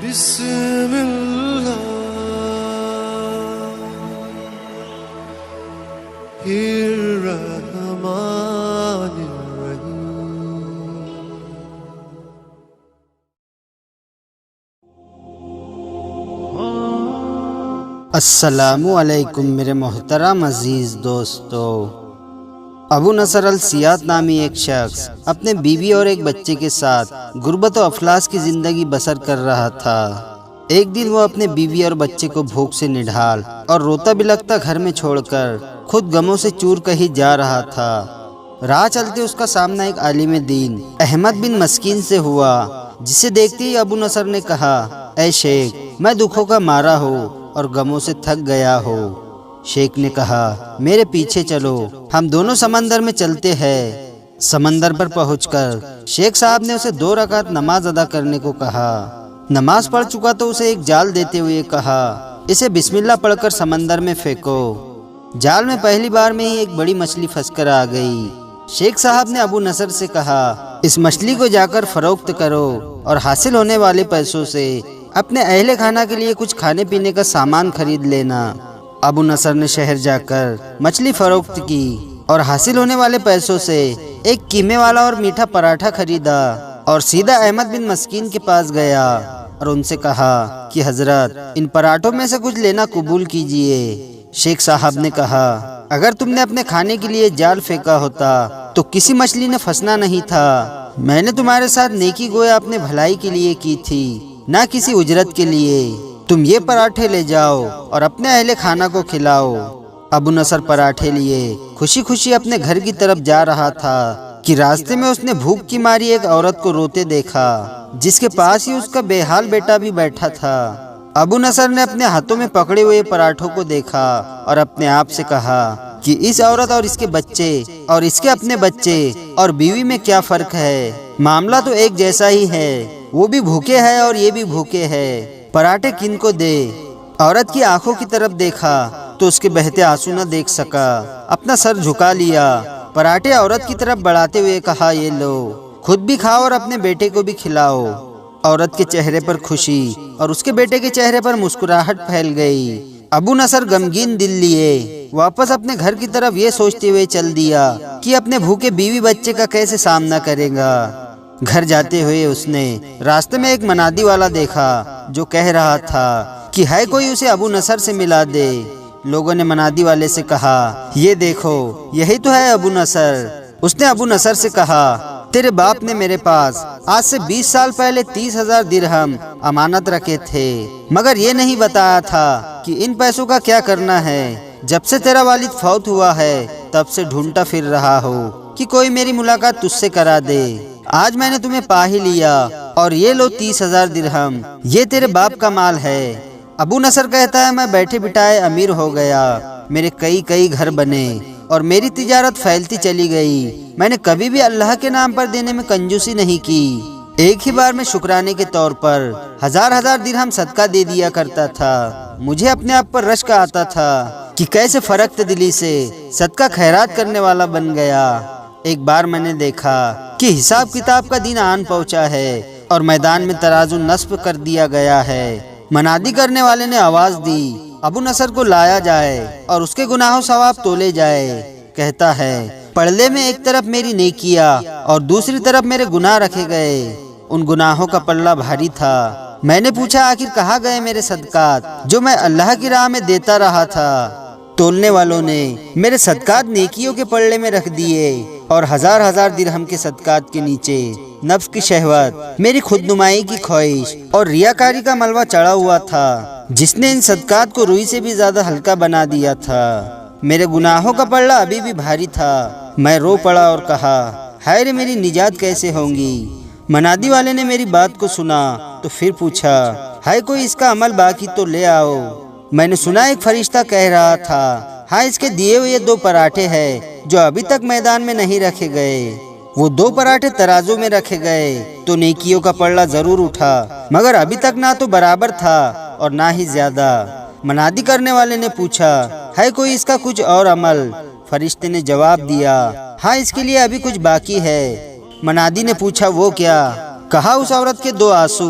بسم اللہ الرحمن الرحیم۔ السلام علیکم میرے محترم عزیز دوستو۔ ابو نصر السیات نامی ایک شخص اپنے بیوی اور ایک بچے کے ساتھ غربت و افلاس کی زندگی بسر کر رہا تھا۔ ایک دن وہ اپنے بیوی اور بچے کو بھوک سے نڈھال اور روتا بلکتا گھر میں چھوڑ کر خود غموں سے چور کہیں جا رہا تھا۔ راہ چلتے اس کا سامنا ایک عالم دین احمد بن مسکین سے ہوا، جسے دیکھتے ہی ابو نصر نے کہا، اے شیخ، میں دکھوں کا مارا ہوں اور غموں سے تھک گیا ہو۔ شیخ نے کہا، میرے پیچھے چلو، ہم دونوں سمندر میں چلتے ہیں۔ سمندر پر پہنچ کر شیخ صاحب نے اسے 2 رکعت نماز ادا کرنے کو کہا۔ نماز پڑھ چکا تو اسے ایک جال دیتے ہوئے کہا، اسے بسم اللہ پڑھ کر سمندر میں پھینکو۔ جال میں پہلی بار میں ہی ایک بڑی مچھلی پھنس کر آ گئی۔ شیخ صاحب نے ابو نصر سے کہا، اس مچھلی کو جا کر فروخت کرو اور حاصل ہونے والے پیسوں سے اپنے اہل خانہ کے لیے کچھ کھانے پینے کا سامان خرید لینا۔ ابو نصر نے شہر جا کر مچھلی فروخت کی اور حاصل ہونے والے پیسوں سے ایک قیمے والا اور میٹھا پراٹھا خریدا اور سیدھا احمد بن مسکین کے پاس گیا اور ان سے کہا کہ حضرت، ان پراٹھوں میں سے کچھ لینا قبول کیجئے۔ شیخ صاحب نے کہا، اگر تم نے اپنے کھانے کے لیے جال پھینکا ہوتا تو کسی مچھلی نے پھنسنا نہیں تھا۔ میں نے تمہارے ساتھ نیکی گویا اپنے بھلائی کے لیے کی تھی، نہ کسی اجرت کے لیے۔ تم یہ پراٹھے لے جاؤ اور اپنے اہل خانہ کو کھلاؤ۔ ابو نصر پراٹھے لیے خوشی خوشی اپنے گھر کی طرف جا رہا تھا کہ راستے میں اس نے بھوک کی ماری ایک عورت کو روتے دیکھا، جس کے پاس ہی اس کا بے حال بیٹا بھی بیٹھا تھا۔ ابو نصر نے اپنے ہاتھوں میں پکڑے ہوئے پراٹھوں کو دیکھا اور اپنے آپ سے کہا کہ اس عورت اور اس کے بچے اور اس کے اپنے بچے اور بیوی میں کیا فرق ہے؟ معاملہ تو ایک جیسا ہی ہے، وہ بھی بھوکے ہے اور یہ بھی بھوکے ہے، پراٹھے کن کو دے؟ عورت کی آنکھوں کی طرف دیکھا تو اس کے بہتے آنسو نہ دیکھ سکا، اپنا سر جھکا لیا، پراٹھے عورت کی طرف بڑھاتے ہوئے کہا، یہ لو، خود بھی کھاؤ اور اپنے بیٹے کو بھی کھلاؤ۔ عورت کے چہرے پر خوشی اور اس کے بیٹے کے چہرے پر مسکراہٹ پھیل گئی۔ ابو نصر غمگین دل لیے واپس اپنے گھر کی طرف یہ سوچتے ہوئے چل دیا کہ اپنے بھوکے بیوی بچے کا کیسے سامنا کرے گا۔ گھر جاتے ہوئے اس نے راستے میں ایک منادی والا دیکھا جو کہہ رہا تھا کہ ہے کوئی اسے ابو نصر سے ملا دے۔ لوگوں نے منادی والے سے کہا، یہ دیکھو، یہی تو ہے ابو نصر۔ اس نے ابو نصر سے کہا، تیرے باپ نے میرے پاس آج سے 20 سال پہلے 30,000 درہم امانت رکھے تھے، مگر یہ نہیں بتایا تھا کہ ان پیسوں کا کیا کرنا ہے۔ جب سے تیرا والد فوت ہوا ہے تب سے ڈھونڈتا پھر رہا ہو کہ کوئی میری ملاقات تجھ سے کرا دے۔ آج میں نے تمہیں پا ہی لیا اور یہ لو 30,000 درہم، یہ تیرے باپ کا مال ہے۔ ابو نصر کہتا ہے، میں بیٹھے بٹھائے امیر ہو گیا، میرے کئی گھر بنے اور میری تجارت پھیلتی چلی گئی۔ میں نے کبھی بھی اللہ کے نام پر دینے میں کنجوسی نہیں کی۔ ایک ہی بار میں شکرانے کے طور پر ہزار درہم صدقہ دے دیا کرتا تھا۔ مجھے اپنے آپ پر رشک آتا تھا کہ کیسے فرقت دلی سے صدقہ خیرات کرنے والا بن گیا۔ ایک بار میں نے دیکھا کہ حساب کتاب کا دن آن پہنچا ہے اور میدان میں ترازو نصب کر دیا گیا ہے۔ منادی کرنے والے نے آواز دی، ابو نصر کو لایا جائے اور اس کے گناہ و ثواب تولے جائے۔ کہتا ہے، پلڑے میں ایک طرف میری نیکیاں اور دوسری طرف میرے گناہ رکھے گئے، ان گناہوں کا پلڑا بھاری تھا۔ میں نے پوچھا، آخر کہاں گئے میرے صدقات جو میں اللہ کی راہ میں دیتا رہا تھا؟ تولنے والوں نے میرے صدقات نیکیوں کے پلڑے میں رکھ دیے اور ہزار درہم کے صدقات کے نیچے نفس کی شہوت، میری خود نمائی کی خواہش اور ریاکاری کا ملبہ چڑھا ہوا تھا، جس نے ان صدقات کو روئی سے بھی زیادہ ہلکا بنا دیا تھا۔ میرے گناہوں کا پلڑا ابھی بھی بھاری تھا۔ میں رو پڑا اور کہا، ہائے رے، میری نجات کیسے ہوگی؟ منادی والے نے میری بات کو سنا تو پھر پوچھا، ہائے، کوئی اس کا عمل باقی تو لے آؤ۔ میں نے سنا ایک فرشتہ کہہ رہا تھا، ہاں، اس کے دیے ہوئے 2 پراٹھے ہیں جو ابھی تک میدان میں نہیں رکھے گئے۔ وہ 2 پراٹھے ترازو میں رکھے گئے تو نیکیوں کا پلڑا ضرور اٹھا، مگر ابھی تک نہ تو برابر تھا اور نہ ہی زیادہ۔ منادی کرنے والے نے پوچھا، ہے کوئی اس کا کچھ اور عمل؟ فرشتے نے جواب دیا، ہاں، اس کے لیے ابھی کچھ باقی ہے۔ منادی نے پوچھا، وہ کیا؟ کہا، اس عورت کے 2 آنسو